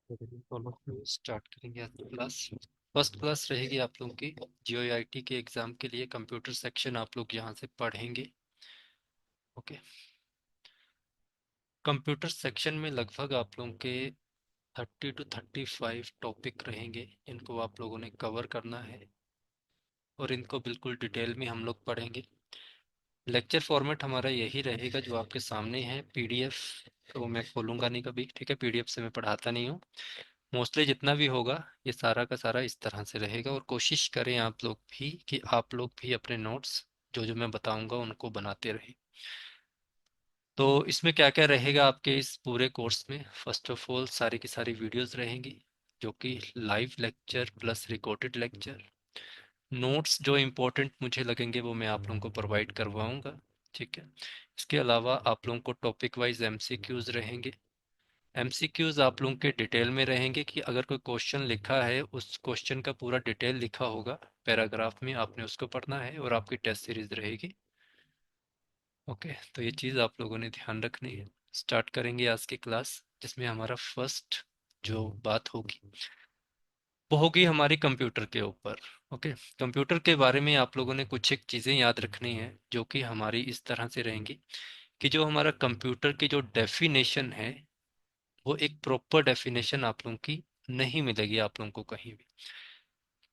Start करेंगे आज class. First class रहेगी आप लोगों की जीओआईटी के एग्जाम के लिए। कंप्यूटर सेक्शन आप लोग यहाँ से पढ़ेंगे। ओके। कंप्यूटर सेक्शन में लगभग आप लोगों के 30 to 35 टॉपिक रहेंगे। इनको आप लोगों ने कवर करना है और इनको बिल्कुल डिटेल में हम लोग पढ़ेंगे। लेक्चर फॉर्मेट हमारा यही रहेगा जो आपके सामने है। पीडीएफ तो मैं खोलूंगा नहीं कभी, ठीक है। पीडीएफ से मैं पढ़ाता नहीं हूँ। मोस्टली जितना भी होगा ये सारा का सारा इस तरह से रहेगा। और कोशिश करें आप लोग भी कि आप लोग भी अपने नोट्स जो जो मैं बताऊंगा उनको बनाते रहें। तो इसमें क्या क्या रहेगा आपके इस पूरे कोर्स में? फर्स्ट ऑफ ऑल सारी की सारी वीडियोस रहेंगी जो कि live lecture plus recorded lecture. Notes जो इम्पोर्टेंट मुझे लगेंगे वो मैं आप लोगों को प्रोवाइड करवाऊंगा, ठीक है। इसके अलावा आप लोगों को टॉपिक वाइज एमसीक्यूज रहेंगे। एमसीक्यूज आप लोगों के डिटेल में रहेंगे कि अगर कोई क्वेश्चन लिखा है उस क्वेश्चन का पूरा डिटेल लिखा होगा पैराग्राफ में, आपने उसको पढ़ना है और आपकी टेस्ट सीरीज रहेगी। ओके, तो ये चीज़ आप लोगों ने ध्यान रखनी है। स्टार्ट करेंगे आज की क्लास जिसमें हमारा फर्स्ट जो बात होगी वो होगी हमारी कंप्यूटर के ऊपर। ओके। कंप्यूटर के बारे में आप लोगों ने कुछ एक चीज़ें याद रखनी है जो कि हमारी इस तरह से रहेंगी कि जो हमारा कंप्यूटर की जो डेफिनेशन है वो एक प्रॉपर डेफिनेशन आप लोगों की नहीं मिलेगी आप लोगों को कहीं भी।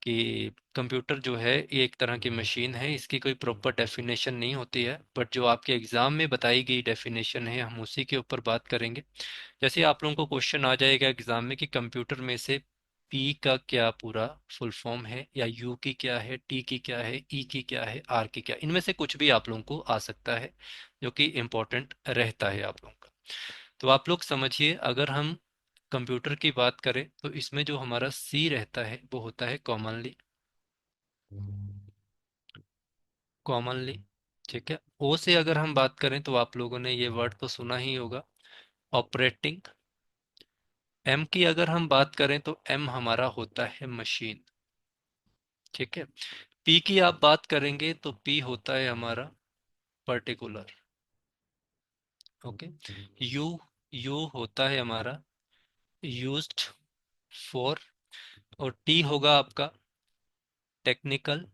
कि कंप्यूटर जो है ये एक तरह की मशीन है, इसकी कोई प्रॉपर डेफिनेशन नहीं होती है। बट जो आपके एग्जाम में बताई गई डेफिनेशन है हम उसी के ऊपर बात करेंगे। जैसे आप लोगों को क्वेश्चन आ जाएगा एग्जाम में कि कंप्यूटर में से पी का क्या पूरा फुल फॉर्म है, या यू की क्या है, टी की क्या है, ई की क्या है, आर की क्या, इनमें से कुछ भी आप लोगों को आ सकता है जो कि इम्पोर्टेंट रहता है आप लोगों का। तो आप लोग समझिए, अगर हम कंप्यूटर की बात करें तो इसमें जो हमारा सी रहता है वो होता है कॉमनली। कॉमनली, ठीक है। ओ से अगर हम बात करें तो आप लोगों ने ये वर्ड तो सुना ही होगा, ऑपरेटिंग। एम की अगर हम बात करें तो एम हमारा होता है मशीन, ठीक है। पी की आप बात करेंगे तो पी होता है हमारा पर्टिकुलर। ओके। यू, यू होता है हमारा यूज्ड फॉर। और टी होगा आपका टेक्निकल।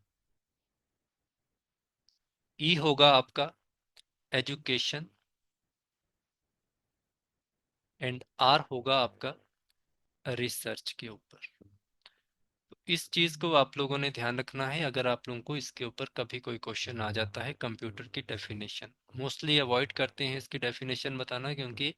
ई होगा आपका एजुकेशन। एंड आर होगा आपका रिसर्च के ऊपर। तो इस चीज को आप लोगों ने ध्यान रखना है अगर आप लोगों को इसके ऊपर कभी कोई क्वेश्चन आ जाता है। कंप्यूटर की डेफिनेशन मोस्टली अवॉइड करते हैं इसकी डेफिनेशन बताना, क्योंकि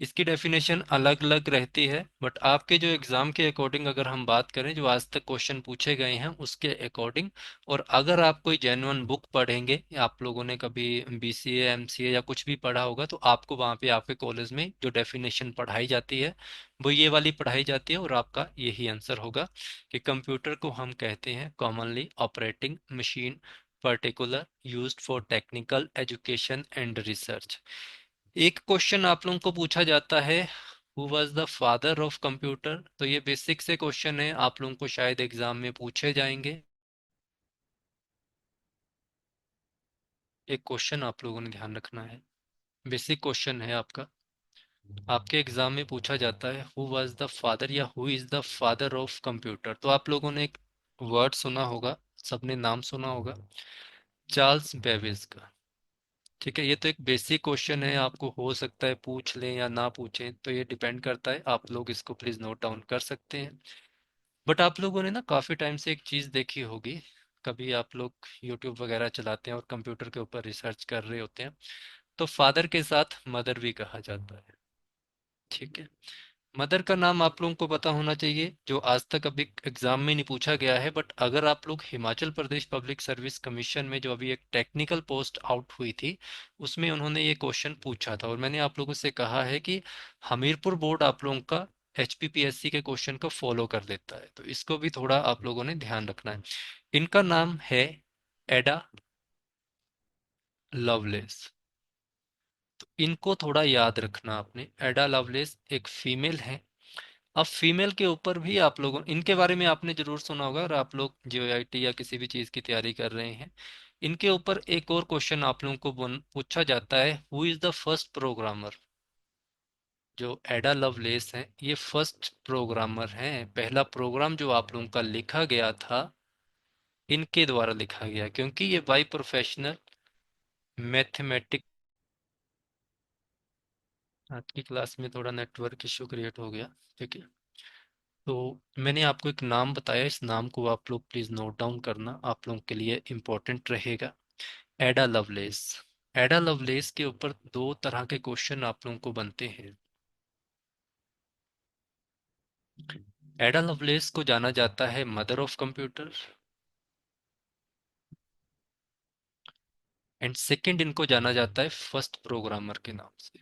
इसकी डेफिनेशन अलग अलग रहती है। बट आपके जो एग्जाम के अकॉर्डिंग अगर हम बात करें, जो आज तक क्वेश्चन पूछे गए हैं उसके अकॉर्डिंग, और अगर आप कोई जेन्युइन बुक पढ़ेंगे या आप लोगों ने कभी बीसीए एमसीए या कुछ भी पढ़ा होगा, तो आपको वहाँ पे आपके कॉलेज में जो डेफिनेशन पढ़ाई जाती है वो ये वाली पढ़ाई जाती है। और आपका यही आंसर होगा कि कंप्यूटर को हम कहते हैं commonly operating machine, particular used for technical education and research. एक क्वेश्चन आप लोगों को पूछा जाता है, who was the father of computer? तो ये बेसिक से क्वेश्चन है, आप लोगों को शायद एग्जाम में पूछे जाएंगे। एक क्वेश्चन आप लोगों ने ध्यान रखना है, बेसिक क्वेश्चन है आपका। आपके एग्जाम में पूछा जाता है हु वाज द फादर या who is the father of computer. तो आप लोगों ने एक वर्ड सुना होगा, सबने नाम सुना होगा, चार्ल्स बेबेज का। ठीक है, ये तो एक बेसिक क्वेश्चन है, आपको हो सकता है पूछ लें या ना पूछें, तो ये डिपेंड करता है। आप लोग इसको प्लीज नोट डाउन कर सकते हैं। बट आप लोगों ने ना काफी टाइम से एक चीज देखी होगी, कभी आप लोग यूट्यूब वगैरह चलाते हैं और कंप्यूटर के ऊपर रिसर्च कर रहे होते हैं, तो फादर के साथ मदर भी कहा जाता है, ठीक है। मदर का नाम आप लोगों को पता होना चाहिए, जो आज तक अभी एग्जाम में नहीं पूछा गया है। बट अगर आप लोग Himachal Pradesh public service commission में जो अभी एक टेक्निकल पोस्ट आउट हुई थी उसमें उन्होंने ये क्वेश्चन पूछा था, और मैंने आप लोगों से कहा है कि हमीरपुर बोर्ड आप लोगों का एचपीपीएससी के क्वेश्चन को फॉलो कर लेता है, तो इसको भी थोड़ा आप लोगों ने ध्यान रखना है। इनका नाम है एडा लवलेस। तो इनको थोड़ा याद रखना आपने। एडा लवलेस एक फीमेल है। अब फीमेल के ऊपर भी आप लोगों, इनके बारे में आपने जरूर सुना होगा, और आप लोग जीओआईटी या किसी भी चीज की तैयारी कर रहे हैं, इनके ऊपर एक और क्वेश्चन आप लोगों को पूछा जाता है, who is the first programmer? जो एडा लवलेस हैं ये फर्स्ट प्रोग्रामर हैं। पहला प्रोग्राम जो आप लोगों का लिखा गया था इनके द्वारा लिखा गया, क्योंकि ये बाई प्रोफेशनल मैथमेटिक। आज की क्लास में थोड़ा नेटवर्क इशू क्रिएट हो गया। ठीक है, तो मैंने आपको एक नाम बताया, इस नाम को आप लोग प्लीज नोट डाउन करना, आप लोगों के लिए इम्पोर्टेंट रहेगा। एडा लवलेस। एडा लवलेस के ऊपर दो तरह के क्वेश्चन आप लोगों को बनते हैं। एडा लवलेस को जाना जाता है mother of computer, and second इनको जाना जाता है फर्स्ट प्रोग्रामर के नाम से।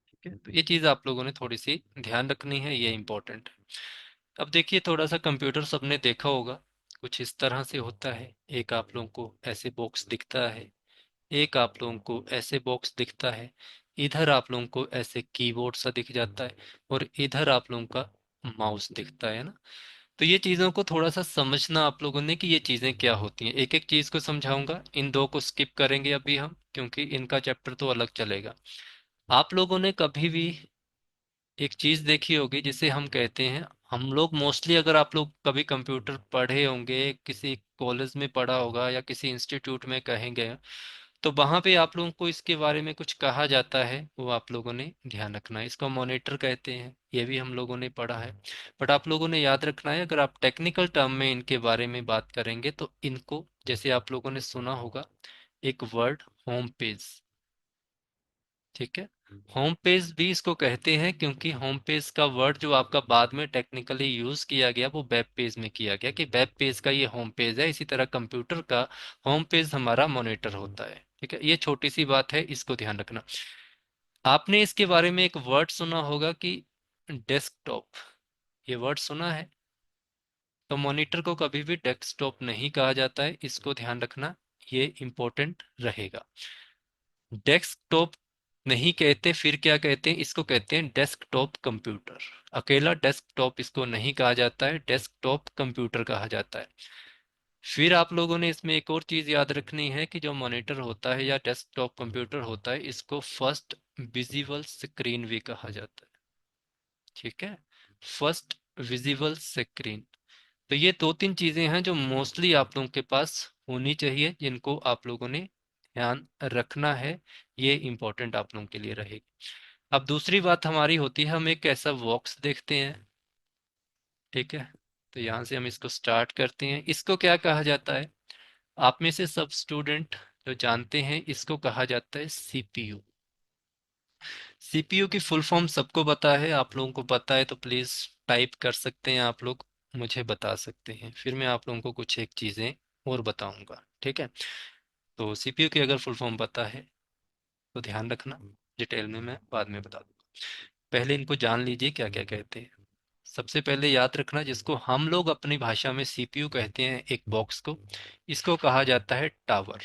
ठीक है, तो ये चीज आप लोगों ने थोड़ी सी ध्यान रखनी है, ये इंपॉर्टेंट है। अब देखिए, थोड़ा सा कंप्यूटर सबने देखा होगा, कुछ इस तरह से होता है। एक आप लोगों को ऐसे बॉक्स दिखता है, एक आप लोगों को ऐसे बॉक्स दिखता है, इधर आप लोगों को ऐसे कीबोर्ड सा दिख जाता है, और इधर आप लोगों का माउस दिखता है ना। तो ये चीज़ों को थोड़ा सा समझना आप लोगों ने कि ये चीज़ें क्या होती हैं। एक एक चीज़ को समझाऊंगा, इन दो को स्किप करेंगे अभी हम, क्योंकि इनका चैप्टर तो अलग चलेगा। आप लोगों ने कभी भी एक चीज देखी होगी जिसे हम कहते हैं, हम लोग मोस्टली, अगर आप लोग कभी कंप्यूटर पढ़े होंगे, किसी कॉलेज में पढ़ा होगा या किसी इंस्टीट्यूट में कहेंगे, तो वहां पे आप लोगों को इसके बारे में कुछ कहा जाता है, वो आप लोगों ने ध्यान रखना है। इसको मॉनिटर कहते हैं, ये भी हम लोगों ने पढ़ा है। बट आप लोगों ने याद रखना है, अगर आप टेक्निकल टर्म में इनके बारे में बात करेंगे तो इनको, जैसे आप लोगों ने सुना होगा एक वर्ड, होम पेज। ठीक है, होम पेज भी इसको कहते हैं, क्योंकि होम पेज का वर्ड जो आपका बाद में टेक्निकली यूज किया गया वो वेब पेज में किया गया, कि वेब पेज का ये होम पेज है। इसी तरह कंप्यूटर का होम पेज हमारा मॉनिटर होता है। ठीक है, ये छोटी सी बात है, इसको ध्यान रखना। आपने इसके बारे में एक वर्ड सुना होगा कि डेस्कटॉप, ये वर्ड सुना है। तो मॉनिटर को कभी भी डेस्कटॉप नहीं कहा जाता है, इसको ध्यान रखना, ये इंपॉर्टेंट रहेगा। डेस्कटॉप नहीं कहते, फिर क्या कहते हैं, इसको कहते हैं डेस्कटॉप कंप्यूटर। अकेला डेस्कटॉप इसको नहीं कहा जाता है, डेस्कटॉप कंप्यूटर कहा जाता है। फिर आप लोगों ने इसमें एक और चीज याद रखनी है कि जो मॉनिटर होता है या डेस्कटॉप कंप्यूटर होता है, इसको फर्स्ट विजिबल स्क्रीन भी कहा जाता है। ठीक है, फर्स्ट विजिबल स्क्रीन। तो ये दो तीन चीजें हैं जो मोस्टली आप लोगों के पास होनी चाहिए, जिनको आप लोगों ने ध्यान रखना है, ये इंपॉर्टेंट आप लोगों के लिए रहेगी। अब दूसरी बात हमारी होती है, हम एक ऐसा बॉक्स देखते हैं। ठीक है, तो यहाँ से हम इसको स्टार्ट करते हैं। इसको क्या कहा जाता है, आप में से सब स्टूडेंट जो जानते हैं, इसको कहा जाता है सीपीयू। सीपीयू की फुल फॉर्म सबको पता है, आप लोगों को पता है तो प्लीज टाइप कर सकते हैं, आप लोग मुझे बता सकते हैं, फिर मैं आप लोगों को कुछ एक चीजें और बताऊंगा। ठीक है, तो सीपीयू की अगर फुल फॉर्म पता है तो ध्यान रखना, डिटेल में मैं बाद में बता दूंगा। पहले इनको जान लीजिए क्या क्या कहते हैं। सबसे पहले याद रखना, जिसको हम लोग अपनी भाषा में सीपीयू कहते हैं, एक बॉक्स को, इसको कहा जाता है टावर।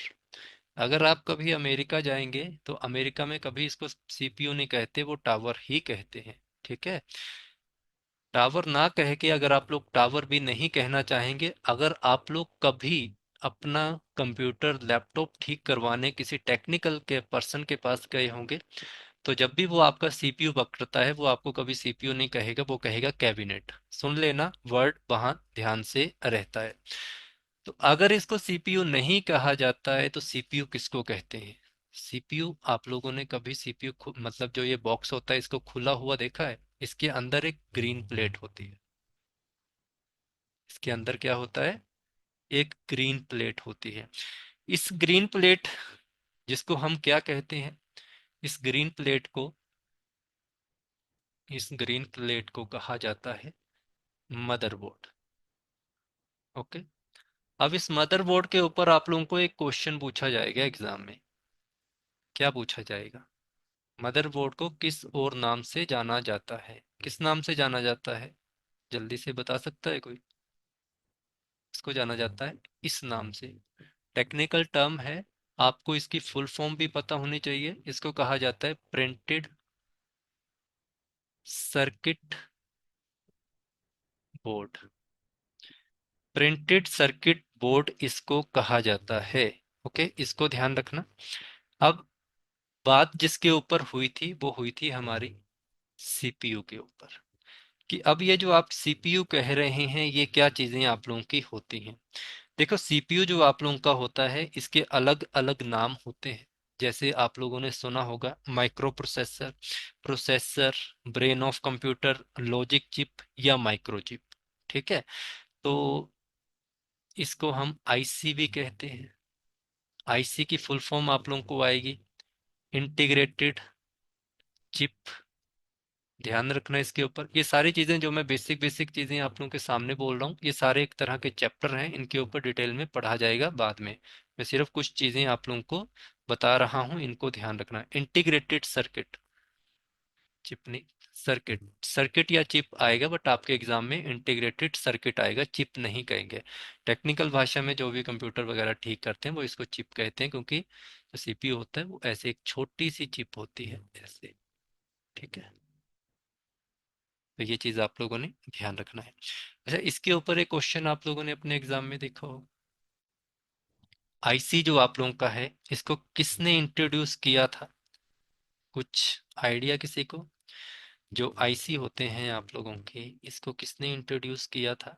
अगर आप कभी अमेरिका जाएंगे तो अमेरिका में कभी इसको सीपीयू नहीं कहते, वो टावर ही कहते हैं। ठीक है, टावर ना कह के, अगर आप लोग टावर भी नहीं कहना चाहेंगे, अगर आप लोग कभी अपना कंप्यूटर लैपटॉप ठीक करवाने किसी टेक्निकल के पर्सन के पास गए होंगे, तो जब भी वो आपका सीपीयू पकड़ता है, वो आपको कभी सीपीयू नहीं कहेगा, वो कहेगा कैबिनेट। सुन लेना, वर्ड वहां ध्यान से रहता है। तो अगर इसको सीपीयू नहीं कहा जाता है तो सीपीयू किसको कहते हैं। सीपीयू, आप लोगों ने कभी सीपीयू मतलब जो ये बॉक्स होता है इसको खुला हुआ देखा है, इसके अंदर एक ग्रीन प्लेट होती है। इसके अंदर क्या होता है, एक ग्रीन प्लेट होती है। इस ग्रीन प्लेट, जिसको हम क्या कहते हैं, इस ग्रीन प्लेट को, इस ग्रीन प्लेट को कहा जाता है मदरबोर्ड। ओके, अब इस मदरबोर्ड के ऊपर आप लोगों को एक क्वेश्चन पूछा जाएगा एग्जाम में। क्या पूछा जाएगा, मदरबोर्ड को किस और नाम से जाना जाता है, किस नाम से जाना जाता है, जल्दी से बता सकता है कोई। इसको जाना जाता है इस नाम से, टेक्निकल टर्म है, आपको इसकी फुल फॉर्म भी पता होनी चाहिए। इसको कहा जाता है printed circuit board. Printed circuit board इसको कहा जाता है। ओके, इसको ध्यान रखना। अब बात जिसके ऊपर हुई थी वो हुई थी हमारी सीपीयू के ऊपर, कि अब ये जो आप सीपीयू कह रहे हैं ये क्या चीजें आप लोगों की होती हैं। देखो, सीपीयू जो आप लोगों का होता है इसके अलग अलग नाम होते हैं। जैसे आप लोगों ने सुना होगा micro processor, processor, brain of computer, logic chip या माइक्रो चिप। ठीक है, तो इसको हम आईसी भी कहते हैं। आईसी की फुल फॉर्म आप लोगों को आएगी इंटीग्रेटेड चिप। ध्यान रखना इसके ऊपर। ये सारी चीजें जो मैं बेसिक बेसिक चीजें आप लोगों के सामने बोल रहा हूँ ये सारे एक तरह के चैप्टर हैं, इनके ऊपर डिटेल में पढ़ा जाएगा बाद में। मैं सिर्फ कुछ चीजें आप लोगों को बता रहा हूँ, इनको ध्यान रखना। इंटीग्रेटेड सर्किट, चिप नहीं, सर्किट। सर्किट या चिप आएगा बट आपके एग्जाम में इंटीग्रेटेड सर्किट आएगा, चिप नहीं कहेंगे। टेक्निकल भाषा में जो भी कंप्यूटर वगैरह ठीक करते हैं वो इसको चिप कहते हैं, क्योंकि जो सीपीयू होता है वो ऐसे एक छोटी सी चिप होती है ऐसे। ठीक है, तो ये चीज आप लोगों ने ध्यान रखना है। अच्छा, इसके ऊपर एक क्वेश्चन आप लोगों ने अपने एग्जाम में देखा हो। आईसी जो आप लोगों का है इसको किसने इंट्रोड्यूस किया था? कुछ आइडिया किसी को? जो आईसी होते हैं आप लोगों के, इसको किसने इंट्रोड्यूस किया था?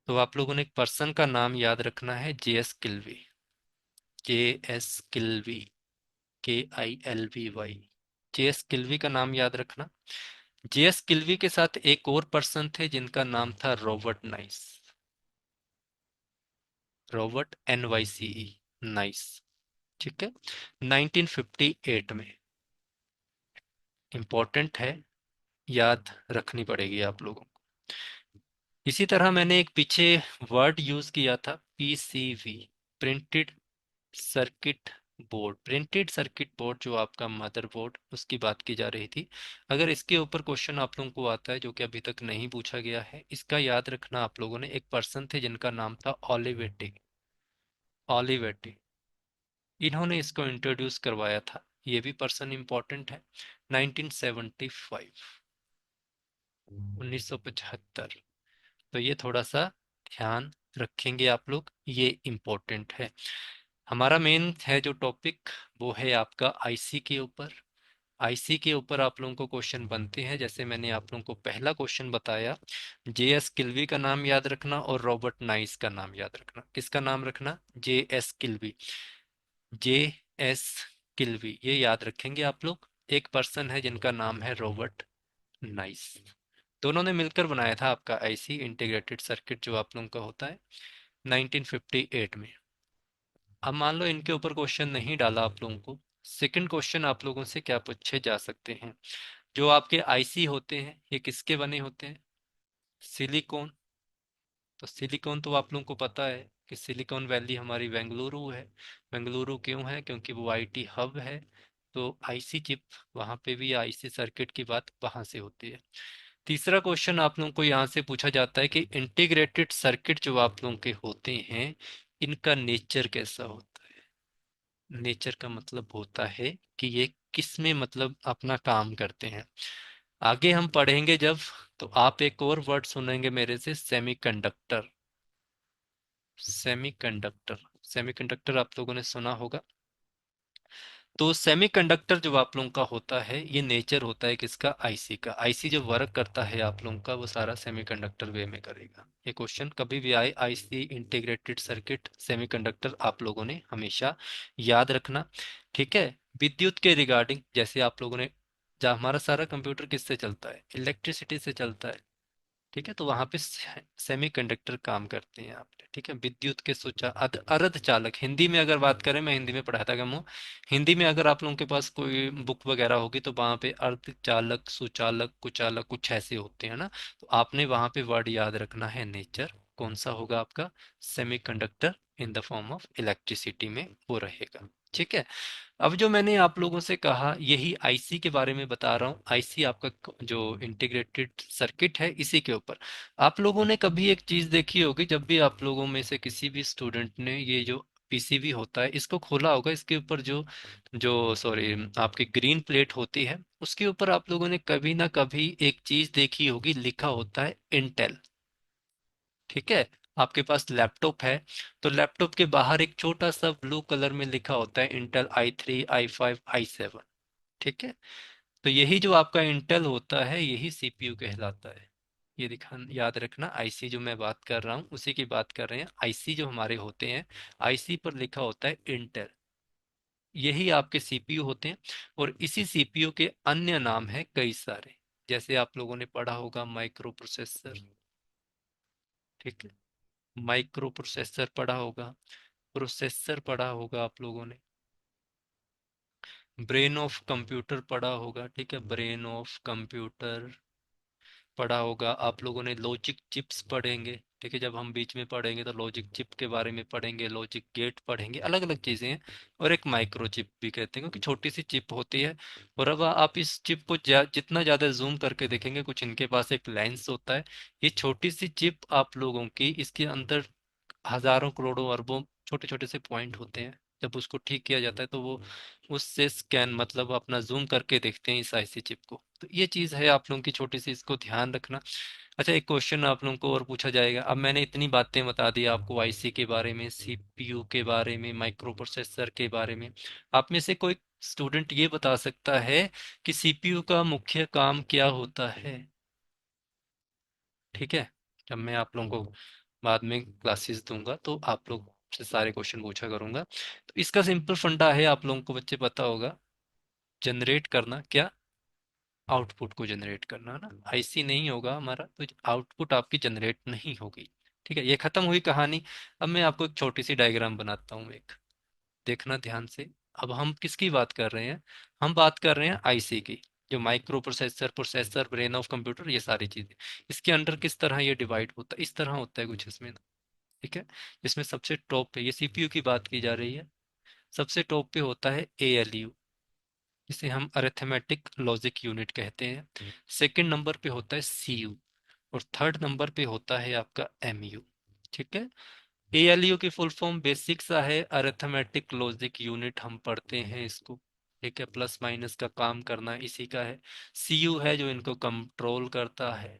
तो आप लोगों ने एक पर्सन का नाम याद रखना है, जेएस किल्वी। JS किल्वी, KILVY। जेएस किल्वी का नाम याद रखना। जेएस किल्वी के साथ एक और पर्सन थे जिनका नाम था Robert nice. Robert NYCE, nice. ठीक है, 1958 में। इंपॉर्टेंट है, याद रखनी पड़ेगी आप लोगों को। इसी तरह मैंने एक पीछे वर्ड यूज किया था, PCB, printed circuit board. Printed circuit board जो आपका मदरबोर्ड, उसकी बात की जा रही थी। अगर इसके ऊपर क्वेश्चन आप लोगों को आता है जो कि अभी तक नहीं पूछा गया है, इसका याद रखना आप लोगों ने। एक पर्सन थे जिनका नाम था ओलिवेटी। ओलिवेटी, इन्होंने इसको इंट्रोड्यूस करवाया था। ये भी पर्सन इंपॉर्टेंट है। 1975, 1975। तो ये थोड़ा सा ध्यान रखेंगे आप लोग, ये इम्पोर्टेंट है। हमारा मेन है जो टॉपिक वो है आपका आईसी के ऊपर। आईसी के ऊपर आप लोगों को क्वेश्चन बनते हैं, जैसे मैंने आप लोगों को पहला क्वेश्चन बताया। जेएस किल्वी का नाम याद रखना और रॉबर्ट नाइस का नाम याद रखना। किसका नाम रखना? जेएस किल्वी। जेएस किल्वी, ये याद रखेंगे आप लोग। एक पर्सन है जिनका नाम है रॉबर्ट नाइस। दोनों ने मिलकर बनाया था आपका आईसी, इंटीग्रेटेड सर्किट जो आप लोगों का होता है, 1958 में। अब मान लो इनके ऊपर क्वेश्चन नहीं डाला आप लोगों को, सेकंड क्वेश्चन आप लोगों से क्या पूछे जा सकते हैं? जो आपके आईसी होते हैं ये किसके बने होते हैं? सिलिकॉन। तो सिलिकॉन तो आप लोगों को पता है कि सिलिकॉन वैली हमारी बेंगलुरु है। बेंगलुरु क्यों है? क्योंकि वो आईटी हब है। तो आईसी चिप वहाँ पे भी, आईसी सर्किट की बात वहाँ से होती है। तीसरा क्वेश्चन आप लोगों को यहाँ से पूछा जाता है कि इंटीग्रेटेड सर्किट जो आप लोगों के होते हैं इनका नेचर कैसा होता है? नेचर का मतलब होता है कि ये किस में मतलब अपना काम करते हैं। आगे हम पढ़ेंगे जब, तो आप एक और वर्ड सुनेंगे मेरे से, सेमीकंडक्टर। सेमीकंडक्टर, सेमीकंडक्टर आप लोगों ने सुना होगा। तो सेमीकंडक्टर जो आप लोगों का होता है ये नेचर होता है किसका? आईसी का। आईसी जो वर्क करता है आप लोगों का वो सारा सेमीकंडक्टर वे में करेगा। ये क्वेश्चन कभी भी आए, आईसी, इंटीग्रेटेड सर्किट, सेमीकंडक्टर, आप लोगों ने हमेशा याद रखना। ठीक है, विद्युत के रिगार्डिंग, जैसे आप लोगों ने, जहाँ हमारा सारा कंप्यूटर किससे चलता है? इलेक्ट्रिसिटी से चलता है। ठीक है, तो वहां पे सेमीकंडक्टर काम करते हैं आपने। ठीक है, विद्युत के अर्ध चालक, हिंदी में अगर बात करें, मैं हिंदी में पढ़ाता गया हूँ। हिंदी में अगर आप लोगों के पास कोई बुक वगैरह होगी तो वहां पे अर्ध चालक, सुचालक, कुचालक कुछ ऐसे होते हैं ना। तो आपने वहां पे वर्ड याद रखना है नेचर। कौन सा होगा आपका? Semiconductor in the form of electricity में वो रहेगा। ठीक है, अब जो मैंने आप लोगों से कहा यही आईसी के बारे में बता रहा हूँ। आईसी आपका जो इंटीग्रेटेड सर्किट है इसी के ऊपर। आप लोगों ने कभी एक चीज देखी होगी, जब भी आप लोगों में से किसी भी स्टूडेंट ने ये जो पीसीबी होता है इसको खोला होगा, इसके ऊपर जो जो सॉरी आपकी ग्रीन प्लेट होती है उसके ऊपर आप लोगों ने कभी ना कभी एक चीज देखी होगी, लिखा होता है इंटेल। ठीक है, आपके पास लैपटॉप है तो लैपटॉप के बाहर एक छोटा सा ब्लू कलर में लिखा होता है इंटेल i3 i5 i7। ठीक है, तो यही जो आपका इंटेल होता है यही सीपीयू कहलाता है। ये दिखा याद रखना, आईसी जो मैं बात कर रहा हूँ उसी की बात कर रहे हैं। आईसी जो हमारे होते हैं, आईसी पर लिखा होता है इंटेल, यही आपके सीपीयू होते हैं। और इसी सीपीयू के अन्य नाम हैं कई सारे, जैसे आप लोगों ने पढ़ा होगा माइक्रो प्रोसेसर। ठीक है, माइक्रो प्रोसेसर पढ़ा होगा, प्रोसेसर पढ़ा होगा आप लोगों ने, ब्रेन ऑफ कंप्यूटर पढ़ा होगा। ठीक है, ब्रेन ऑफ कंप्यूटर पढ़ा होगा आप लोगों ने। लॉजिक चिप्स पढ़ेंगे, ठीक है, जब हम बीच में पढ़ेंगे तो लॉजिक चिप के बारे में पढ़ेंगे, लॉजिक गेट पढ़ेंगे, अलग अलग चीजें हैं। और एक माइक्रो चिप भी कहते हैं क्योंकि छोटी सी चिप होती है। और अब आप इस चिप को जितना ज्यादा जूम करके देखेंगे, कुछ इनके पास एक लेंस होता है। ये छोटी सी चिप आप लोगों की, इसके अंदर हजारों करोड़ों अरबों छोटे छोटे से पॉइंट होते हैं। जब उसको ठीक किया जाता है तो वो उससे स्कैन मतलब अपना जूम करके देखते हैं इस आईसी चिप को। तो ये चीज़ है आप लोगों की छोटी सी, इसको ध्यान रखना। अच्छा, एक क्वेश्चन आप लोगों को और पूछा जाएगा। अब मैंने इतनी बातें बता दी आपको आईसी के बारे में, सीपीयू के बारे में, माइक्रो प्रोसेसर के बारे में। आप में से कोई स्टूडेंट ये बता सकता है कि सीपीयू का मुख्य काम क्या होता है? ठीक है, जब मैं आप लोगों को बाद में क्लासेस दूंगा तो आप लोग से सारे क्वेश्चन पूछा करूंगा। तो इसका सिंपल फंडा है, आप लोगों को बच्चे पता होगा, जनरेट करना। क्या? आउटपुट को जनरेट करना ना। आईसी नहीं होगा हमारा तो आउटपुट आपकी जनरेट नहीं होगी। ठीक है, ये खत्म हुई कहानी। अब मैं आपको एक छोटी सी डायग्राम बनाता हूँ एक, देखना ध्यान से। अब हम किसकी बात कर रहे हैं? हम बात कर रहे हैं आईसी की, जो micro processor, processor, brain of computer, ये सारी चीजें। इसके अंडर किस तरह ये डिवाइड होता है, इस तरह होता है कुछ इसमें। ठीक है, इसमें सबसे टॉप पे, ये सीपीयू की बात की जा रही है, सबसे टॉप पे होता है एएलयू, जिसे हम अरिथमेटिक लॉजिक यूनिट कहते हैं। सेकंड नंबर पे होता है सीयू, और थर्ड नंबर पे होता है आपका एमयू। ठीक है, एएलयू की फुल फॉर्म बेसिक सा है, अरिथमेटिक लॉजिक यूनिट हम पढ़ते हैं इसको। ठीक है, प्लस माइनस का काम करना इसी का है। सीयू है जो इनको कंट्रोल करता है।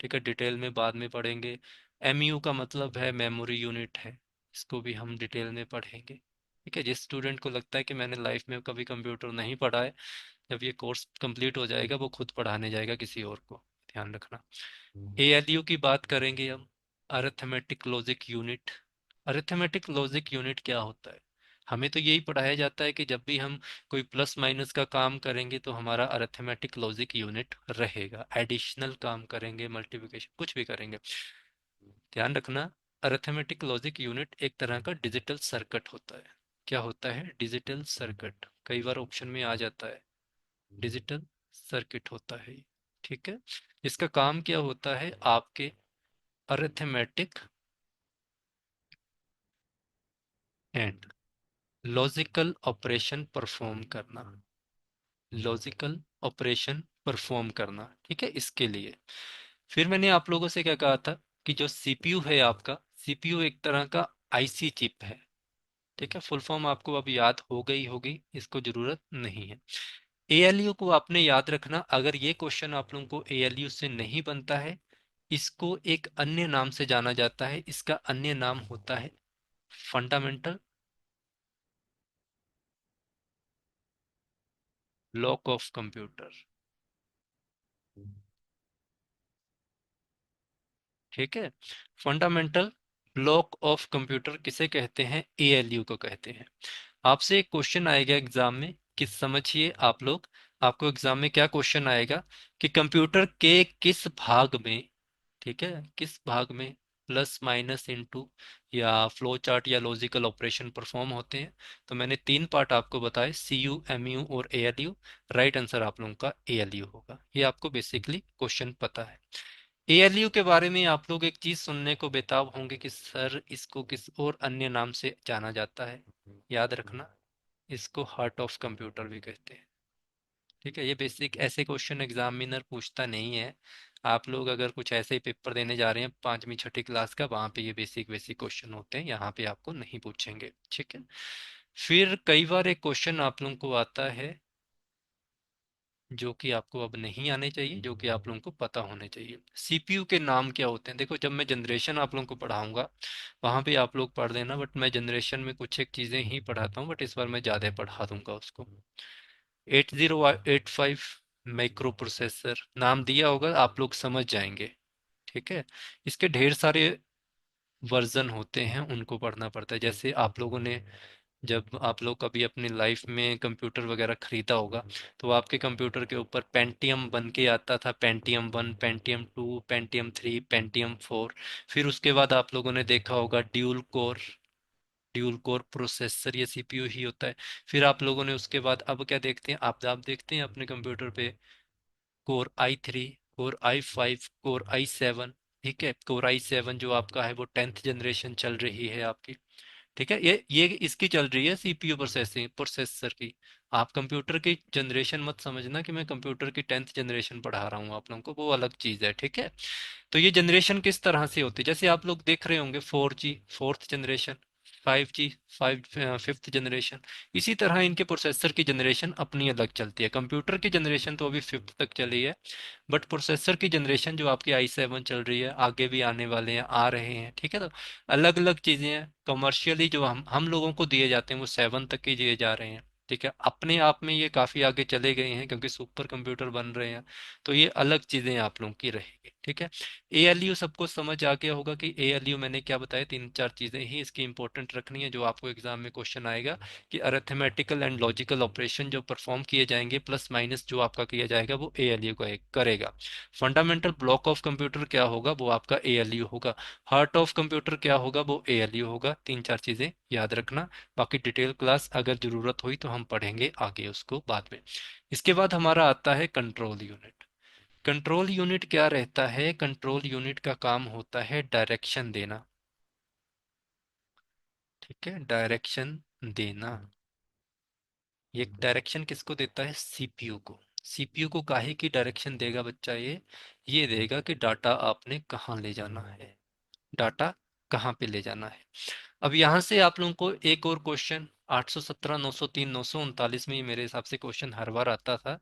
ठीक है, डिटेल में बाद में पढ़ेंगे। एमयू का मतलब है मेमोरी यूनिट है, इसको भी हम डिटेल में पढ़ेंगे। ठीक है, जिस स्टूडेंट को लगता है कि मैंने लाइफ में कभी कंप्यूटर नहीं पढ़ा है, जब ये कोर्स कंप्लीट हो जाएगा वो खुद पढ़ाने जाएगा किसी और को, ध्यान रखना। एएलयू की बात करेंगे हम, arithmetic logic unit. Arithmetic logic unit क्या होता है? हमें तो यही पढ़ाया जाता है कि जब भी हम कोई प्लस माइनस का काम करेंगे तो हमारा अरिथमेटिक लॉजिक यूनिट रहेगा। एडिशनल काम करेंगे, मल्टीप्लिकेशन, कुछ भी करेंगे, ध्यान रखना। अरिथमेटिक लॉजिक यूनिट एक तरह का डिजिटल सर्किट होता है। क्या होता है? डिजिटल सर्किट, कई बार ऑप्शन में आ जाता है, डिजिटल सर्किट होता है ये। ठीक है, इसका काम क्या होता है? आपके arithmetic and logical operation perform करना, लॉजिकल ऑपरेशन परफॉर्म करना। ठीक है, इसके लिए फिर मैंने आप लोगों से क्या कहा था कि जो सीपीयू है आपका, सीपीयू एक तरह का आईसी चिप है। ठीक है, फुल फॉर्म आपको अब याद हो गई होगी, इसको जरूरत नहीं है। एएलयू को आपने याद रखना, अगर ये क्वेश्चन आप लोगों को एएलयू से नहीं बनता है, इसको एक अन्य नाम से जाना जाता है। इसका अन्य नाम होता है फंडामेंटल लॉक ऑफ कंप्यूटर। ठीक है, फंडामेंटल ब्लॉक ऑफ कंप्यूटर किसे कहते हैं? एएलयू को कहते हैं। आपसे एक क्वेश्चन आएगा एग्जाम में कि समझिए आप लोग, आपको एग्जाम में क्या क्वेश्चन आएगा कि कंप्यूटर के किस भाग में, ठीक है, किस भाग में प्लस माइनस इनटू या फ्लो चार्ट या लॉजिकल ऑपरेशन परफॉर्म होते हैं? तो मैंने तीन पार्ट आपको बताए, सी यू, एम यू और A L U. Right answer आप लोगों का ए एल यू होगा। ये आपको बेसिकली क्वेश्चन पता है। एएलयू के बारे में आप लोग एक चीज सुनने को बेताब होंगे कि सर इसको किस और अन्य नाम से जाना जाता है। याद रखना, इसको हार्ट ऑफ कंप्यूटर भी कहते हैं। ठीक है, ये बेसिक ऐसे क्वेश्चन एग्जामिनर पूछता नहीं है। आप लोग अगर कुछ ऐसे ही पेपर देने जा रहे हैं पांचवी छठी क्लास का, वहां पे ये बेसिक बेसिक क्वेश्चन होते हैं, यहाँ पे आपको नहीं पूछेंगे। ठीक है, फिर कई बार एक क्वेश्चन आप लोगों को आता है जो कि आपको अब नहीं आने चाहिए, जो कि आप लोगों को पता होने चाहिए। सीपीयू के नाम क्या होते हैं? देखो, जब मैं जनरेशन आप लोगों को पढ़ाऊंगा वहां पे आप लोग पढ़ लेना, बट मैं जनरेशन में कुछ एक चीजें ही पढ़ाता हूँ, बट इस बार मैं ज्यादा पढ़ा दूंगा उसको। 8085 माइक्रो प्रोसेसर नाम दिया होगा, आप लोग समझ जाएंगे। ठीक है। इसके ढेर सारे वर्जन होते हैं, उनको पढ़ना पड़ता है। जैसे आप लोगों ने, जब आप लोग कभी अपनी लाइफ में कंप्यूटर वगैरह खरीदा होगा, तो आपके कंप्यूटर के ऊपर पेंटियम बन के आता था, पेंटियम 1, पेंटियम 2, पेंटियम 3, पेंटियम 4। फिर उसके बाद आप लोगों ने देखा होगा ड्यूल कोर प्रोसेसर, ये सीपीयू ही होता है। फिर आप लोगों ने उसके बाद अब क्या देखते हैं, आप देखते हैं अपने कंप्यूटर पे core i3, core i5, core i7। ठीक है, कोर i7 जो आपका है वो 10th जनरेशन चल रही है आपकी। ठीक है, ये इसकी चल रही है सीपीयू प्रोसेसिंग प्रोसेसर की। आप कंप्यूटर की जनरेशन मत समझना कि मैं कंप्यूटर की 10th जनरेशन पढ़ा रहा हूँ आप लोगों को, वो अलग चीज़ है। ठीक है। तो ये जनरेशन किस तरह से होती है, जैसे आप लोग देख रहे होंगे 4G 4th generation, 5G 5th generation. इसी तरह इनके प्रोसेसर की जनरेशन अपनी अलग चलती है। कंप्यूटर की जनरेशन तो अभी 5th तक चली है, बट प्रोसेसर की जनरेशन जो आपकी i7 चल रही है, आगे भी आने वाले हैं, आ रहे हैं। ठीक है। तो अलग अलग चीजें हैं। कमर्शियली जो हम लोगों को दिए जाते हैं वो 7 तक ही दिए जा रहे हैं। ठीक है, अपने आप में ये काफी आगे चले गए हैं क्योंकि सुपर कंप्यूटर बन रहे हैं। तो ये अलग चीजें आप लोगों की रहेगी। ठीक है। एएलयू सबको समझ आ गया होगा कि एएलयू मैंने क्या बताया, तीन चार चीजें ही इसकी इंपॉर्टेंट रखनी है जो आपको एग्जाम में क्वेश्चन आएगा, कि अरिथमेटिकल एंड लॉजिकल ऑपरेशन जो परफॉर्म किए जाएंगे, प्लस माइनस जो आपका किया जाएगा, वो एएलयू का करेगा। फंडामेंटल ब्लॉक ऑफ कंप्यूटर क्या होगा, वो आपका एएलयू होगा। हार्ट ऑफ कंप्यूटर क्या होगा, वो एएलयू होगा। तीन चार चीजें याद रखना। बाकी डिटेल क्लास अगर जरूरत हुई तो हम पढ़ेंगे आगे उसको बाद में। इसके बाद हमारा आता है कंट्रोल यूनिट। कंट्रोल यूनिट क्या रहता है? कंट्रोल यूनिट का काम होता है डायरेक्शन देना। ठीक है, डायरेक्शन देना। ये डायरेक्शन किसको देता है? सीपीयू को। सीपीयू को काहे की डायरेक्शन देगा बच्चा? ये देगा कि डाटा आपने कहाँ ले जाना है, डाटा कहाँ पे ले जाना है। अब यहाँ से आप लोगों को एक और क्वेश्चन, 817, 903, 939 में ये मेरे हिसाब से क्वेश्चन हर बार आता था,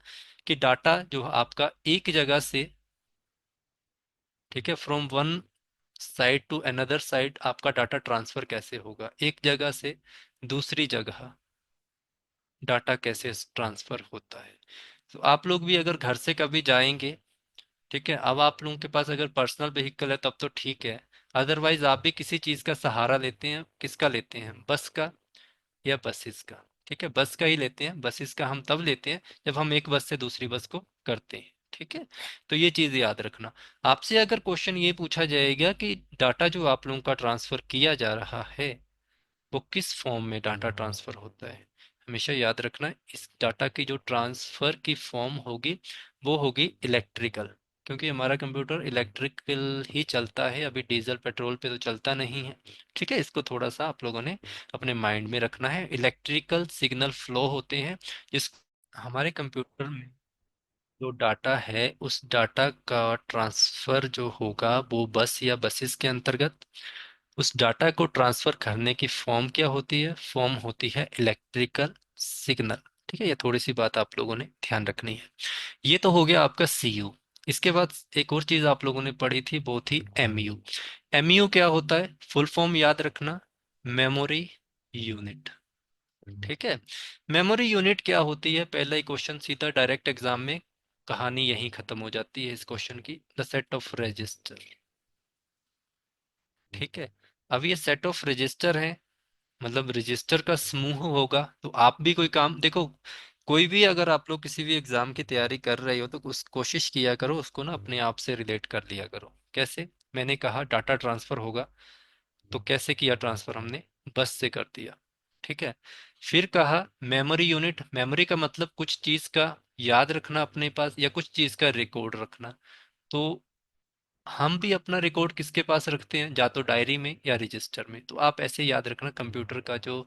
कि डाटा जो आपका एक जगह से, ठीक है, from one side to another side, आपका डाटा ट्रांसफर कैसे होगा, एक जगह से दूसरी जगह डाटा कैसे ट्रांसफर होता है। तो आप लोग भी अगर घर से कभी जाएंगे, ठीक है, अब आप लोगों के पास अगर पर्सनल व्हीकल है तब तो ठीक है, अदरवाइज आप भी किसी चीज का सहारा लेते हैं। किसका लेते हैं? बस का या बसेस का। ठीक है, बस का ही लेते हैं। बसेस का हम तब लेते हैं जब हम एक बस से दूसरी बस को करते हैं। ठीक है। तो ये चीज याद रखना। आपसे अगर क्वेश्चन ये पूछा जाएगा कि डाटा जो आप लोगों का ट्रांसफर किया जा रहा है वो किस फॉर्म में डाटा ट्रांसफर होता है, हमेशा याद रखना। इस डाटा की जो ट्रांसफर की फॉर्म होगी वो होगी इलेक्ट्रिकल, क्योंकि हमारा कंप्यूटर इलेक्ट्रिकल ही चलता है, अभी डीजल पेट्रोल पे तो चलता नहीं है। ठीक है, इसको थोड़ा सा आप लोगों ने अपने माइंड में रखना है। इलेक्ट्रिकल सिग्नल फ्लो होते हैं जिस हमारे कंप्यूटर में जो डाटा है, उस डाटा का ट्रांसफर जो होगा वो बस या बसेस के अंतर्गत, उस डाटा को ट्रांसफर करने की फॉर्म क्या होती है? फॉर्म होती है इलेक्ट्रिकल सिग्नल। ठीक है, ये थोड़ी सी बात आप लोगों ने ध्यान रखनी है। ये तो हो गया आपका सीयू। इसके बाद एक और चीज आप लोगों ने पढ़ी थी, वो थी एमयू। एमयू क्या होता है? फुल फॉर्म याद रखना, मेमोरी यूनिट। ठीक है, मेमोरी यूनिट क्या होती है? पहला ही क्वेश्चन सीधा डायरेक्ट एग्जाम में, कहानी यहीं खत्म हो जाती है इस क्वेश्चन की। The set of register. ठीक है, अब ये सेट ऑफ रजिस्टर है, मतलब रजिस्टर का समूह होगा। तो आप भी कोई काम देखो, कोई भी अगर आप लोग किसी भी एग्जाम की तैयारी कर रहे हो तो उस कोशिश किया करो उसको ना अपने आप से रिलेट कर लिया करो। कैसे? मैंने कहा डाटा ट्रांसफर होगा, तो कैसे किया ट्रांसफर हमने? बस से कर दिया। ठीक है। फिर कहा मेमोरी यूनिट, मेमोरी का मतलब कुछ चीज का याद रखना अपने पास या कुछ चीज का रिकॉर्ड रखना। तो हम भी अपना रिकॉर्ड किसके पास रखते हैं? या तो डायरी में या रजिस्टर में। तो आप ऐसे याद रखना, कंप्यूटर का जो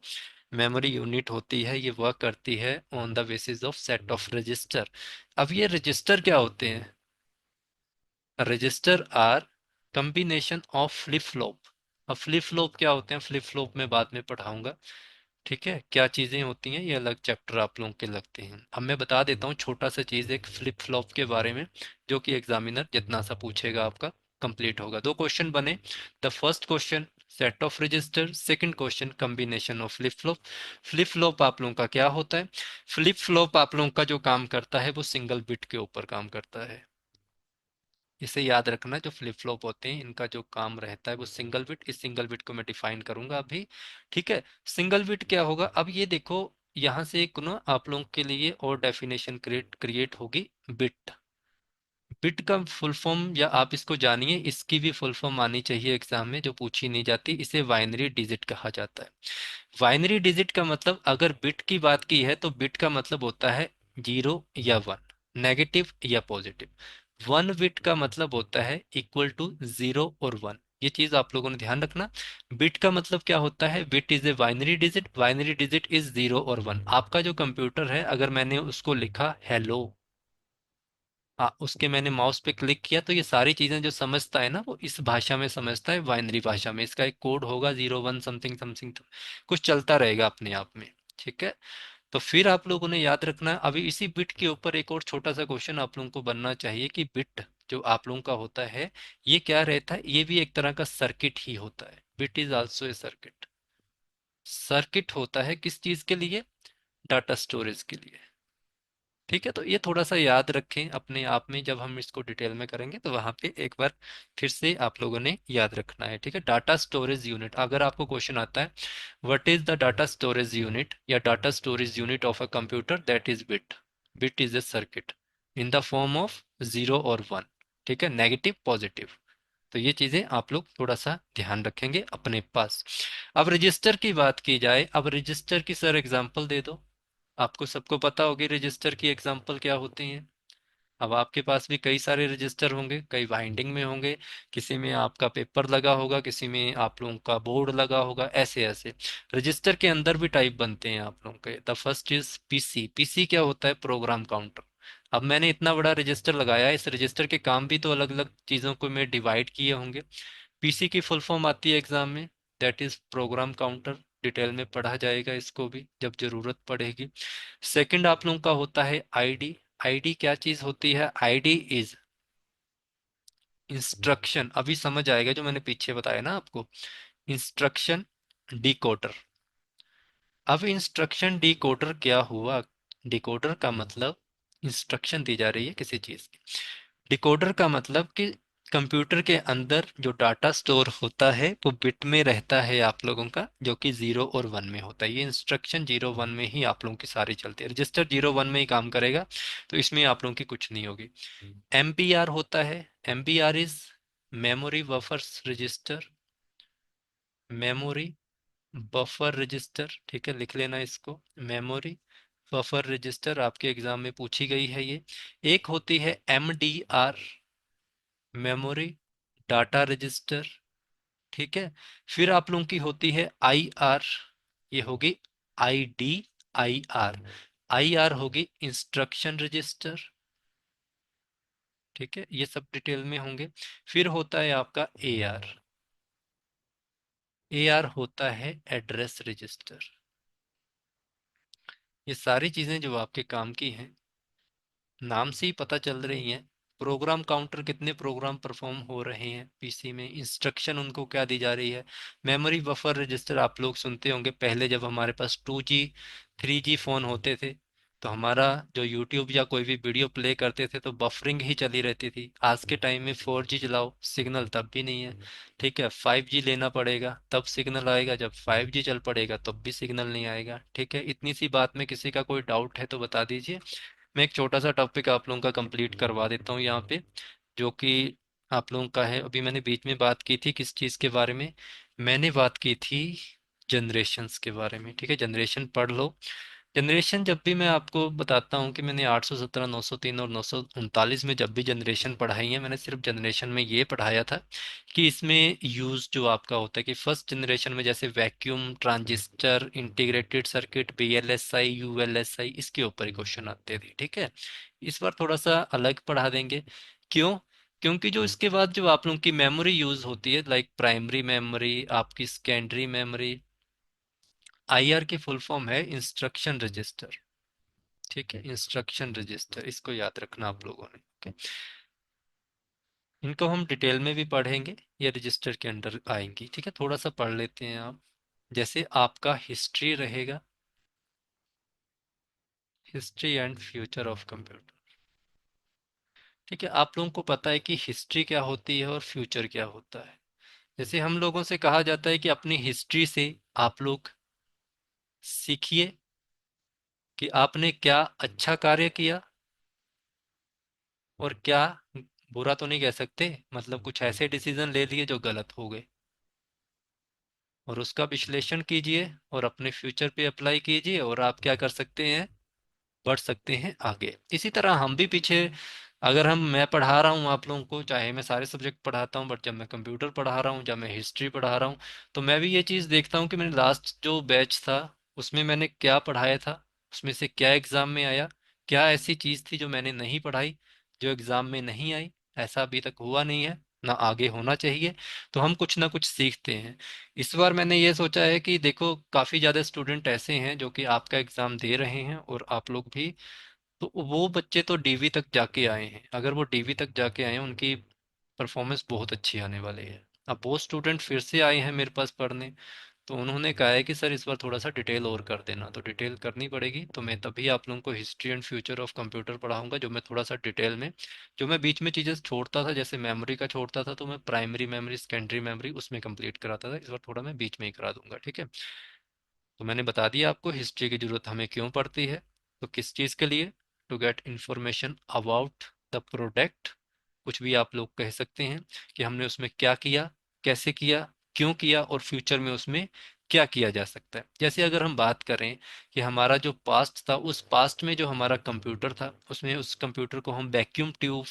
मेमोरी यूनिट होती है ये वर्क करती है on the basis of set of register. अब ये रजिस्टर क्या होते हैं? Register are combination of flip flop. अब फ्लिप फ्लॉप क्या होते हैं? फ्लिप फ्लॉप में बाद में पढ़ाऊंगा। ठीक है, क्या चीजें होती हैं ये अलग चैप्टर आप लोगों के लगते हैं। अब मैं बता देता हूँ छोटा सा चीज एक फ्लिप फ्लॉप के बारे में, जो कि एग्जामिनर जितना सा पूछेगा आपका कंप्लीट होगा। दो क्वेश्चन बने। The first question set of register, second question combination of flip flop. Flip flop आप लोगों का क्या होता है? फ्लिप फ्लॉप आप लोगों का जो काम करता है वो सिंगल बिट के ऊपर काम करता है। इसे याद रखना, जो फ्लिप फ्लॉप होते हैं इनका जो काम रहता है वो सिंगल बिट। इस सिंगल बिट को मैं डिफाइन करूंगा अभी। ठीक है, सिंगल बिट क्या होगा, अब ये देखो यहाँ से एक ना आप लोगों के लिए और डेफिनेशन क्रिएट क्रिएट होगी। बिट, बिट का फुल फॉर्म या आप इसको जानिए, इसकी भी फुल फॉर्म आनी चाहिए एग्जाम में जो पूछी नहीं जाती। इसे बाइनरी डिजिट कहा जाता है। बाइनरी डिजिट का मतलब, अगर बिट की बात की है तो बिट का मतलब होता है जीरो या वन, नेगेटिव या पॉजिटिव। वन बिट का मतलब होता है इक्वल टू जीरो और वन। ये चीज आप लोगों ने ध्यान रखना। बिट का मतलब क्या होता है? Bit is a binary digit, binary digit is zero और वन। आपका जो कंप्यूटर है अगर मैंने उसको लिखा हेलो, हाँ उसके मैंने माउस पे क्लिक किया तो ये सारी चीजें जो समझता है ना वो इस भाषा में समझता है, बाइनरी भाषा में। इसका एक कोड होगा जीरो वन समथिंग समथिंग, कुछ चलता रहेगा अपने आप में। ठीक है, तो फिर आप लोगों ने याद रखना है। अभी इसी बिट के ऊपर एक और छोटा सा क्वेश्चन आप लोगों को बनना चाहिए कि बिट जो आप लोगों का होता है ये क्या रहता है? ये भी एक तरह का सर्किट ही होता है। Bit is also a circuit. Circuit होता है किस चीज के लिए? डाटा स्टोरेज के लिए। ठीक है, तो ये थोड़ा सा याद रखें अपने आप में, जब हम इसको डिटेल में करेंगे तो वहां पे एक बार फिर से आप लोगों ने याद रखना है। ठीक है, डाटा स्टोरेज यूनिट, अगर आपको क्वेश्चन आता है what is the data storage unit या data storage unit of a computer, that is bit. Bit is a circuit in the form of zero और वन। ठीक है, नेगेटिव पॉजिटिव। तो ये चीजें आप लोग थोड़ा सा ध्यान रखेंगे अपने पास। अब रजिस्टर की बात की जाए, अब रजिस्टर की सर एग्जांपल दे दो। आपको सबको पता होगी रजिस्टर की एग्जांपल क्या होती हैं। अब आपके पास भी कई सारे रजिस्टर होंगे, कई बाइंडिंग में होंगे, किसी में आपका पेपर लगा होगा, किसी में आप लोगों का बोर्ड लगा होगा, ऐसे ऐसे रजिस्टर के अंदर भी टाइप बनते हैं आप लोगों के। The first is PC. PC क्या होता है? Program counter. अब मैंने इतना बड़ा रजिस्टर लगाया है, इस रजिस्टर के काम भी तो अलग अलग चीजों को मैं डिवाइड किए होंगे। पीसी की फुल फॉर्म आती है एग्जाम में, that is program counter. Detail में पढ़ा जाएगा इसको भी जब जरूरत पड़ेगी। सेकंड आप लोगों का होता है आईडी। आईडी क्या चीज होती है? ID is instruction. अभी समझ आएगा जो मैंने पीछे बताया ना आपको, इंस्ट्रक्शन डिकोडर। अब इंस्ट्रक्शन डिकोडर क्या हुआ? डिकोडर का मतलब इंस्ट्रक्शन दी जा रही है किसी चीज की। डिकोडर का मतलब कि कंप्यूटर के अंदर जो डाटा स्टोर होता है वो बिट में रहता है आप लोगों का, जो कि जीरो और वन में होता है। ये इंस्ट्रक्शन जीरो वन में ही आप लोगों की सारी चलती है। रजिस्टर जीरो वन में ही काम करेगा, तो इसमें आप लोगों की कुछ नहीं होगी। एमबीआर होता है। MBR is memory buffers register. Memory buffer register. ठीक है, लिख लेना इसको, मेमोरी बफर रजिस्टर आपके एग्जाम में पूछी गई है ये। एक होती है एमडीआर, मेमोरी डाटा रजिस्टर। ठीक है, फिर आप लोगों की होती है आई आर, ये होगी I D I R. I R होगी इंस्ट्रक्शन रजिस्टर। ठीक है, ये सब डिटेल में होंगे। फिर होता है आपका ए आर। ए आर होता है एड्रेस रजिस्टर। ये सारी चीजें जो आपके काम की हैं नाम से ही पता चल रही हैं। प्रोग्राम काउंटर कितने प्रोग्राम परफॉर्म हो रहे हैं पीसी में, इंस्ट्रक्शन उनको क्या दी जा रही है। मेमोरी बफर रजिस्टर आप लोग सुनते होंगे, पहले जब हमारे पास 2G 3G फोन होते थे तो हमारा जो यूट्यूब या कोई भी वीडियो प्ले करते थे तो बफरिंग ही चली रहती थी। आज के टाइम में 4G चलाओ सिग्नल तब भी नहीं है। ठीक है, 5G लेना पड़ेगा तब सिग्नल आएगा, जब 5G चल पड़ेगा तब भी सिग्नल नहीं आएगा। ठीक है, इतनी सी बात में किसी का कोई डाउट है तो बता दीजिए। मैं एक छोटा सा टॉपिक आप लोगों का कंप्लीट करवा देता हूँ यहाँ पे, जो कि आप लोगों का है। अभी मैंने बीच में बात की थी किस चीज़ के बारे में? मैंने बात की थी जनरेशन्स के बारे में। ठीक है, जनरेशन पढ़ लो। जनरेशन जब भी मैं आपको बताता हूँ कि मैंने 817 903 और 939 में जब भी जनरेशन पढ़ाई है, मैंने सिर्फ जनरेशन में ये पढ़ाया था कि इसमें यूज जो आपका होता है कि फर्स्ट जनरेशन में जैसे vacuum, transistor, integrated circuit, VLSI, ULSI, इसके ऊपर ही क्वेश्चन आते थे। ठीक है, इस बार थोड़ा सा अलग पढ़ा देंगे। क्यों? क्योंकि जो इसके बाद जो आप लोगों की मेमोरी यूज होती है, लाइक प्राइमरी मेमोरी, आपकी सेकेंडरी मेमोरी, आईआर की फुल फॉर्म है इंस्ट्रक्शन रजिस्टर। ठीक है, इंस्ट्रक्शन रजिस्टर, इसको याद रखना आप लोगों ने। ओके, इनको हम डिटेल में भी पढ़ेंगे, ये रजिस्टर के अंडर आएंगी। ठीक है, थोड़ा सा पढ़ लेते हैं आप। जैसे आपका हिस्ट्री रहेगा, history and future of computer. ठीक है, आप लोगों को पता है कि हिस्ट्री क्या होती है और फ्यूचर क्या होता है। जैसे हम लोगों से कहा जाता है कि अपनी हिस्ट्री से आप लोग सीखिए कि आपने क्या अच्छा कार्य किया और क्या बुरा तो नहीं कह सकते, मतलब कुछ ऐसे डिसीजन ले लिए जो गलत हो गए, और उसका विश्लेषण कीजिए और अपने फ्यूचर पे अप्लाई कीजिए, और आप क्या कर सकते हैं, बढ़ सकते हैं आगे। इसी तरह हम भी पीछे, अगर मैं पढ़ा रहा हूँ आप लोगों को, चाहे मैं सारे सब्जेक्ट पढ़ाता हूँ, बट जब मैं कंप्यूटर पढ़ा रहा हूँ, जब मैं हिस्ट्री पढ़ा रहा हूँ, तो मैं भी ये चीज़ देखता हूँ कि मैंने लास्ट जो बैच था उसमें मैंने क्या पढ़ाया था, उसमें से क्या एग्जाम में आया, क्या ऐसी चीज़ थी जो मैंने नहीं पढ़ाई जो एग्जाम में नहीं आई। ऐसा अभी तक हुआ नहीं है, ना आगे होना चाहिए। तो हम कुछ ना कुछ सीखते हैं। इस बार मैंने ये सोचा है कि देखो, काफ़ी ज़्यादा स्टूडेंट ऐसे हैं जो कि आपका एग्ज़ाम दे रहे हैं और आप लोग भी, तो वो बच्चे तो डीवी तक जाके आए हैं। अगर वो डीवी तक जाके आए हैं, उनकी परफॉर्मेंस बहुत अच्छी आने वाली है। अब वो स्टूडेंट फिर से आए हैं मेरे पास पढ़ने, तो उन्होंने कहा है कि सर इस बार थोड़ा सा डिटेल और कर देना, तो डिटेल करनी पड़ेगी। तो मैं तभी आप लोगों को history and future of computer पढ़ाऊंगा, जो मैं थोड़ा सा डिटेल में, जो मैं बीच में चीज़ें छोड़ता था, जैसे मेमोरी का छोड़ता था, तो मैं प्राइमरी मेमोरी सेकेंडरी मेमोरी उसमें कंप्लीट कराता था, इस बार थोड़ा मैं बीच में ही करा दूंगा। ठीक है, तो मैंने बता दिया आपको हिस्ट्री की जरूरत हमें क्यों पड़ती है। तो किस चीज़ के लिए, to get information about the product, कुछ भी आप लोग कह सकते हैं कि हमने उसमें क्या किया, कैसे किया, क्यों किया, और फ्यूचर में उसमें क्या किया जा सकता है। जैसे अगर हम बात करें कि हमारा जो पास्ट था, उस पास्ट में जो हमारा कंप्यूटर था, उसमें उस कंप्यूटर को हम वैक्यूम ट्यूब,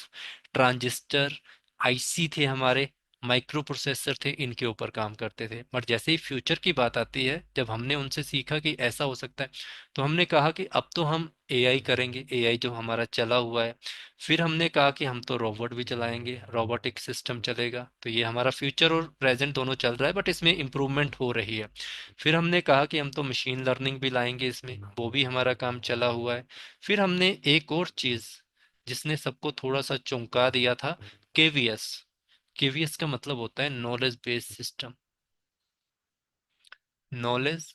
ट्रांजिस्टर, आईसी थे हमारे, माइक्रो प्रोसेसर थे, इनके ऊपर काम करते थे। बट जैसे ही फ्यूचर की बात आती है, जब हमने उनसे सीखा कि ऐसा हो सकता है, तो हमने कहा कि अब तो हम एआई करेंगे, एआई जो हमारा चला हुआ है। फिर हमने कहा कि हम तो रोबोट भी चलाएंगे, रोबोटिक सिस्टम चलेगा। तो ये हमारा फ्यूचर और प्रेजेंट दोनों चल रहा है, बट इसमें इम्प्रूवमेंट हो रही है। फिर हमने कहा कि हम तो मशीन लर्निंग भी लाएंगे इसमें, वो भी हमारा काम चला हुआ है। फिर हमने एक और चीज़ जिसने सबको थोड़ा सा चौंका दिया था, केवीएस। केवीएस का मतलब होता है knowledge based system. Knowledge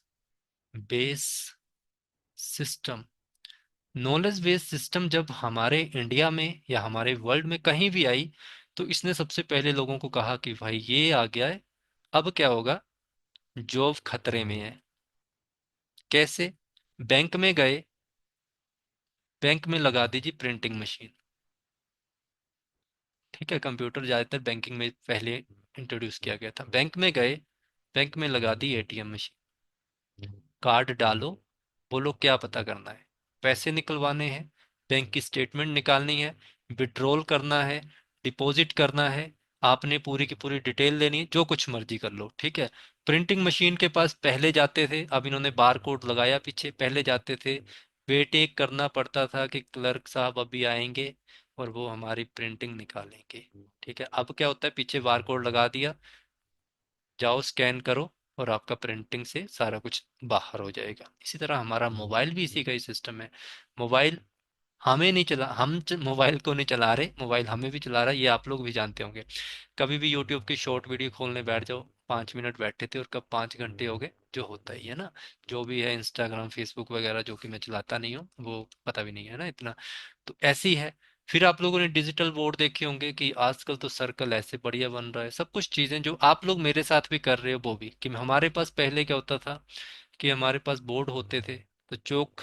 base system, knowledge based system जब हमारे इंडिया में या हमारे वर्ल्ड में कहीं भी आई, तो इसने सबसे पहले लोगों को कहा कि भाई ये आ गया है, अब क्या होगा, जॉब खतरे में है। कैसे, बैंक में गए, बैंक में लगा दीजिए प्रिंटिंग मशीन। ठीक है, कंप्यूटर ज़्यादातर बैंकिंग में पहले इंट्रोड्यूस किया गया था। बैंक में गए, बैंक में लगा दी एटीएम मशीन, कार्ड डालो, बोलो क्या पता करना है, पैसे निकलवाने हैं, बैंक की स्टेटमेंट निकालनी है, विड्रॉल करना है, डिपॉजिट करना है, आपने पूरी की पूरी डिटेल देनी है, जो कुछ मर्जी कर लो। ठीक है, प्रिंटिंग मशीन के पास पहले जाते थे, अब इन्होंने बार कोड लगाया पीछे, पहले जाते थे, वेट एक करना पड़ता था कि क्लर्क साहब अभी आएंगे और वो हमारी प्रिंटिंग निकालेंगे। ठीक है, अब क्या होता है, पीछे बार कोड लगा दिया, जाओ स्कैन करो, और आपका प्रिंटिंग से सारा कुछ बाहर हो जाएगा। इसी तरह हमारा मोबाइल भी इसी का ही सिस्टम है। मोबाइल हमें नहीं चला, मोबाइल को नहीं चला रहे, मोबाइल हमें भी चला रहा है, ये आप लोग भी जानते होंगे। कभी भी यूट्यूब की शॉर्ट वीडियो खोलने बैठ जाओ, 5 मिनट बैठे थे और कब 5 घंटे हो गए, जो होता ही है ना। जो भी है इंस्टाग्राम फेसबुक वगैरह, जो कि मैं चलाता नहीं हूँ, वो पता भी नहीं है ना इतना। तो ऐसी है। फिर आप लोगों ने डिजिटल बोर्ड देखे होंगे कि आजकल तो सर्कल ऐसे बढ़िया बन रहा है, सब कुछ चीजें जो आप लोग मेरे साथ भी कर रहे हो, वो भी कि हमारे पास पहले क्या होता था कि हमारे पास बोर्ड होते थे, तो चौक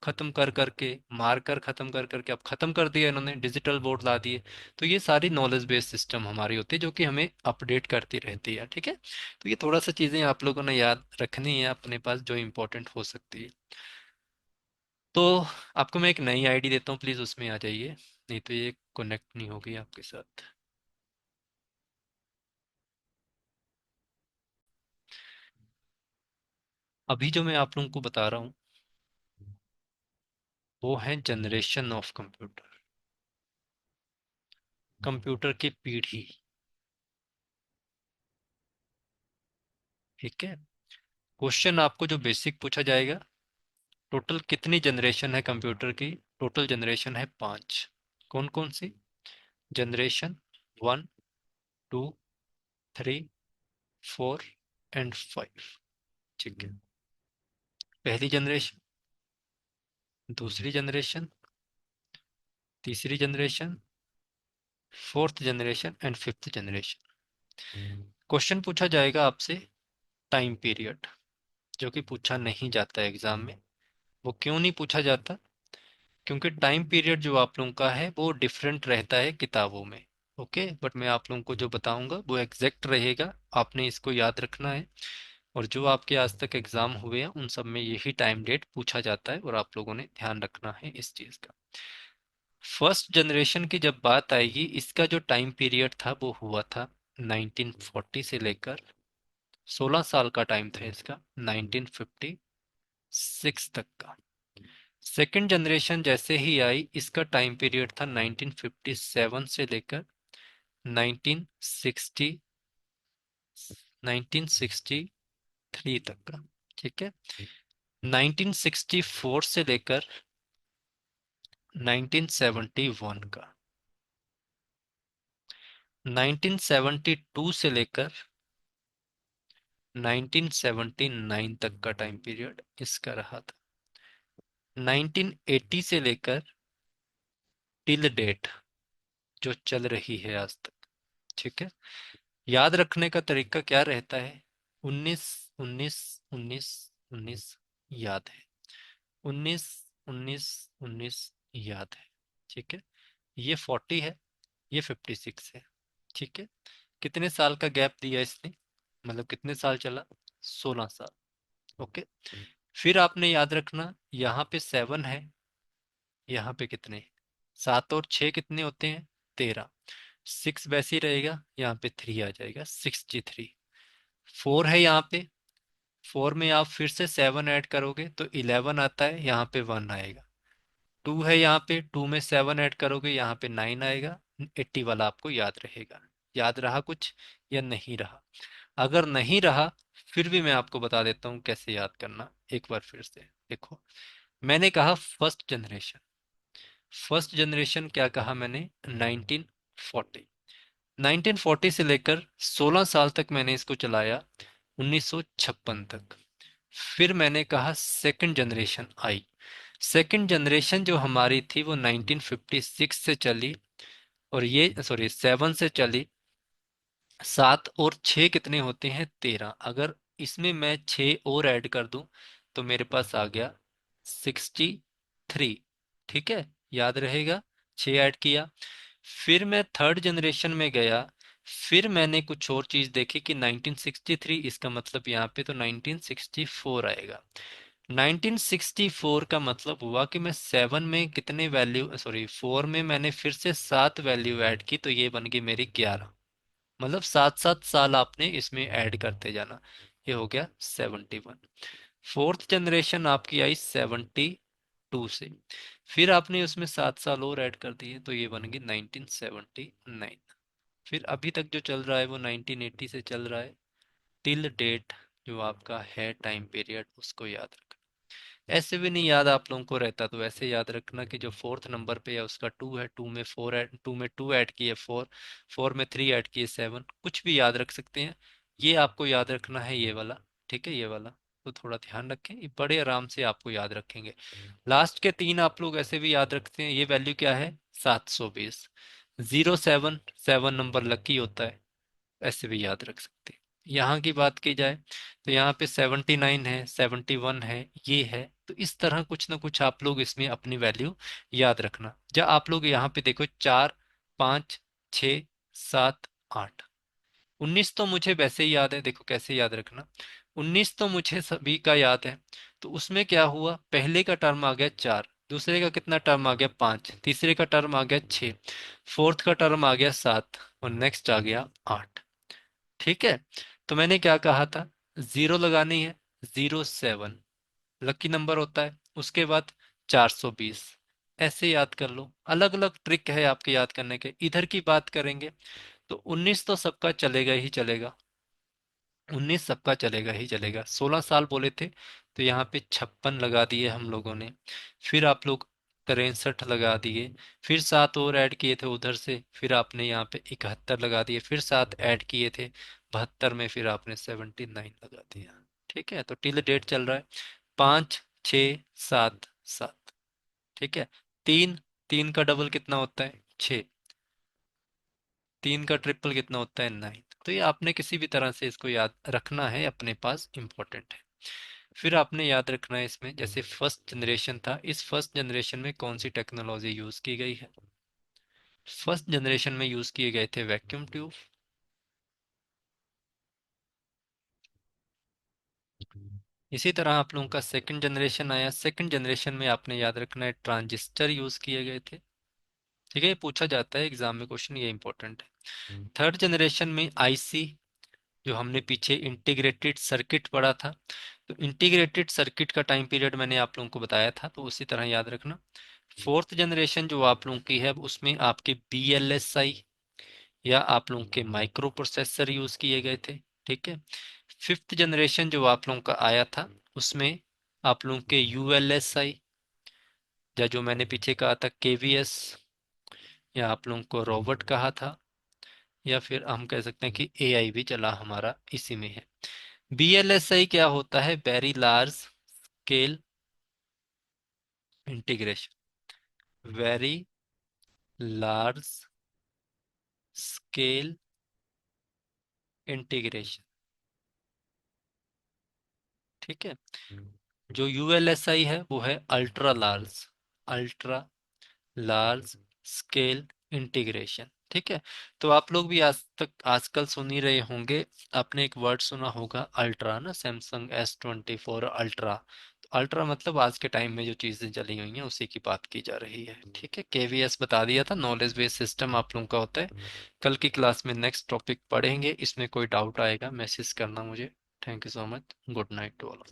खत्म कर करके, मार्कर खत्म कर करके, अब खत्म कर दिया इन्होंने, डिजिटल बोर्ड ला दिए। तो ये सारी नॉलेज बेस्ड सिस्टम हमारी होती है, जो कि हमें अपडेट करती रहती है। ठीक है, तो ये थोड़ा सा चीजें आप लोगों ने याद रखनी है अपने पास, जो इम्पोर्टेंट हो सकती है। तो आपको मैं एक नई आईडी देता हूँ, प्लीज उसमें आ जाइए, नहीं तो ये कनेक्ट नहीं होगी आपके साथ। अभी जो मैं आप लोगों को बता रहा हूँ, वो है जनरेशन ऑफ कंप्यूटर, कंप्यूटर की पीढ़ी। ठीक है, क्वेश्चन आपको जो बेसिक पूछा जाएगा, टोटल कितनी जनरेशन है कंप्यूटर की? टोटल जनरेशन है 5। कौन कौन सी? Generation 1, 2, 3, 4 and 5। ठीक है। पहली जनरेशन, दूसरी जनरेशन, तीसरी generation, fourth generation and fifth generation. Question पूछा जाएगा आपसे टाइम पीरियड, जो कि पूछा नहीं जाता है एग्जाम में। वो क्यों नहीं पूछा जाता? क्योंकि टाइम पीरियड जो आप लोगों का है वो डिफरेंट रहता है किताबों में। ओके, बट मैं आप लोगों को जो बताऊंगा वो एग्जैक्ट रहेगा, आपने इसको याद रखना है। और जो आपके आज तक एग्जाम हुए हैं उन सब में यही टाइम डेट पूछा जाता है और आप लोगों ने ध्यान रखना है इस चीज का। फर्स्ट जनरेशन की जब बात आएगी, इसका जो टाइम पीरियड था वो हुआ था 1940 से लेकर, 16 साल का टाइम था इसका, 1956 तक का। सेकंड जनरेशन जैसे ही आई, इसका टाइम पीरियड था 1957 से लेकर 1960 1963 तक का। ठीक है। 1964 से लेकर 1971 का। 1972 से लेकर 1979 तक का टाइम पीरियड इसका रहा था। 1980 से लेकर टिल डेट जो चल रही है आज तक। ठीक है। याद रखने का तरीका क्या रहता है? 19 19 19 19 याद है, 19 19 19 याद है। ठीक है। ये 40 है, ये 56 है। ठीक है। कितने साल का गैप दिया इसने, मतलब कितने साल चला? 16 साल। ओके। फिर आपने याद रखना, यहाँ पे 7 है, यहाँ पे कितने? 7 और 6 कितने होते हैं? 13। 6 वैसे ही रहेगा, यहाँ पे 3 आ जाएगा, 63। 4 है यहाँ पे, 4 में आप फिर से 7 ऐड करोगे तो 11 आता है, यहाँ पे 1 आएगा। 2 है यहाँ पे, 2 में 7 ऐड करोगे यहाँ पे 9 आएगा। 80 वाला आपको याद रहेगा। याद रहा कुछ या नहीं रहा? अगर नहीं रहा, फिर भी मैं आपको बता देता हूँ कैसे याद करना। एक बार फिर से देखो, मैंने कहा फर्स्ट जनरेशन। फर्स्ट जनरेशन क्या कहा मैंने? 1940। 1940 से लेकर 16 साल तक मैंने इसको चलाया, 1956 तक। फिर मैंने कहा सेकंड जनरेशन आई। सेकंड जनरेशन जो हमारी थी वो 1956 से चली, और ये सॉरी 7 से चली। 7 और 6 कितने होते हैं? 13। अगर इसमें मैं 6 और ऐड कर दूं तो मेरे पास आ गया 63। ठीक है, याद रहेगा। 6 ऐड किया। फिर मैं थर्ड जनरेशन में गया। फिर मैंने कुछ और चीज देखी कि 1963, इसका मतलब यहाँ पे तो 1964 आएगा। 1964 का मतलब हुआ कि मैं 7 में कितने वैल्यू, सॉरी 4 में मैंने फिर से 7 वैल्यू ऐड की, तो ये बन गई मेरी 11। मतलब 7 7 साल आपने इसमें ऐड करते जाना। ये हो गया 71। फोर्थ जनरेशन आपकी आई 72 से, फिर आपने उसमें 7 साल और ऐड कर दिए, तो ये बन गई 1979। फिर अभी तक जो चल रहा है वो 1980 से चल रहा है। टिल डेट जो आपका है टाइम पीरियड, उसको याद रखना। ऐसे भी नहीं याद आप लोगों को रहता तो ऐसे याद रखना कि जो फोर्थ नंबर पे है उसका 2 है, 2 में 4 ऐड, 2 में 2 ऐड किए 4, 4 में 3 ऐड किए 7, कुछ भी याद रख सकते हैं। ये आपको याद रखना है ये वाला। ठीक है, ये वाला तो थोड़ा ध्यान रखें, ये बड़े आराम से आपको याद रखेंगे। लास्ट के 3 आप लोग ऐसे भी याद रखते हैं। ये वैल्यू क्या है? 720। 07, 7 नंबर लकी होता है, ऐसे भी याद रख सकते हैं। यहाँ की बात की जाए तो यहाँ पे 79 है, 71 है, ये है। तो इस तरह कुछ ना कुछ आप लोग इसमें अपनी वैल्यू याद रखना। जब आप लोग यहाँ पे देखो 4, 5, 6, 7, 8, 19 तो मुझे वैसे ही याद है, देखो कैसे याद रखना। 19 तो मुझे सभी का याद है। तो उसमें क्या हुआ, पहले का टर्म आ गया 4, दूसरे का कितना टर्म आ गया 5, तीसरे का टर्म आ गया 6, फोर्थ का टर्म आ गया 7, और नेक्स्ट आ गया 8। ठीक है। तो मैंने क्या कहा था, जीरो लगानी है। 07 लकी नंबर होता है, उसके बाद 420। ऐसे याद कर लो, अलग अलग ट्रिक है आपके याद करने के। इधर की बात करेंगे तो 19 तो सबका चलेगा ही चलेगा। 19 सबका चलेगा ही चलेगा। 16 साल बोले थे तो यहाँ पे 56 लगा दिए हम लोगों ने। फिर आप लोग 63 लगा दिए। फिर 7 और ऐड किए थे उधर से, फिर आपने यहाँ पे 71 लगा दिए। फिर 7 ऐड किए थे 72 में, फिर आपने 79 लगा दिया। ठीक है, तो टिल डेट चल रहा है 5 6 7 7। ठीक है। तीन, तीन का डबल कितना होता है? 6। तीन का ट्रिपल कितना होता है? 9। तो ये आपने किसी भी तरह से इसको याद रखना है, अपने पास इंपॉर्टेंट है। फिर आपने याद रखना है इसमें, जैसे फर्स्ट जनरेशन था, इस फर्स्ट जनरेशन में कौन सी टेक्नोलॉजी यूज की गई है? फर्स्ट जनरेशन में यूज किए गए थे वैक्यूम ट्यूब। इसी तरह आप लोगों का सेकंड जनरेशन आया, सेकंड जनरेशन में आपने याद रखना है ट्रांजिस्टर यूज किए गए थे। ठीक है, ये पूछा जाता है एग्जाम में क्वेश्चन, ये इंपॉर्टेंट है। थर्ड जनरेशन में आईसी, जो हमने पीछे इंटीग्रेटेड सर्किट पढ़ा था, तो इंटीग्रेटेड सर्किट का टाइम पीरियड मैंने आप लोगों को बताया था, तो उसी तरह याद रखना। फोर्थ जनरेशन जो आप लोगों की है, उसमें आपके बीएलएसआई या आप लोगों के माइक्रो प्रोसेसर यूज किए गए थे। ठीक है। फिफ्थ जनरेशन जो आप लोगों का आया था, उसमें आप लोगों के यूएलएसआई, या जो मैंने पीछे कहा था केवीएस, या आप लोगों को रोबोट कहा था, या फिर हम कह सकते हैं कि एआई भी चला हमारा इसी में है। बीएलएसआई क्या होता है? Very large scale integration. Very large scale integration. ठीक है। जो यूएलएसआई है वो है ultra large, ultra large scale integration. ठीक है। तो आप लोग भी आज तक आजकल सुन ही रहे होंगे, आपने एक वर्ड सुना होगा अल्ट्रा ना, सैमसंग S24 अल्ट्रा। तो अल्ट्रा मतलब आज के टाइम में जो चीजें चली हुई हैं उसी की बात की जा रही है। ठीक है, केवीएस बता दिया था, नॉलेज बेस्ड सिस्टम आप लोगों का होता है। कल की क्लास में नेक्स्ट टॉपिक पढ़ेंगे, इसमें कोई डाउट आएगा मैसेज करना मुझे। Thank you so much, good night to all.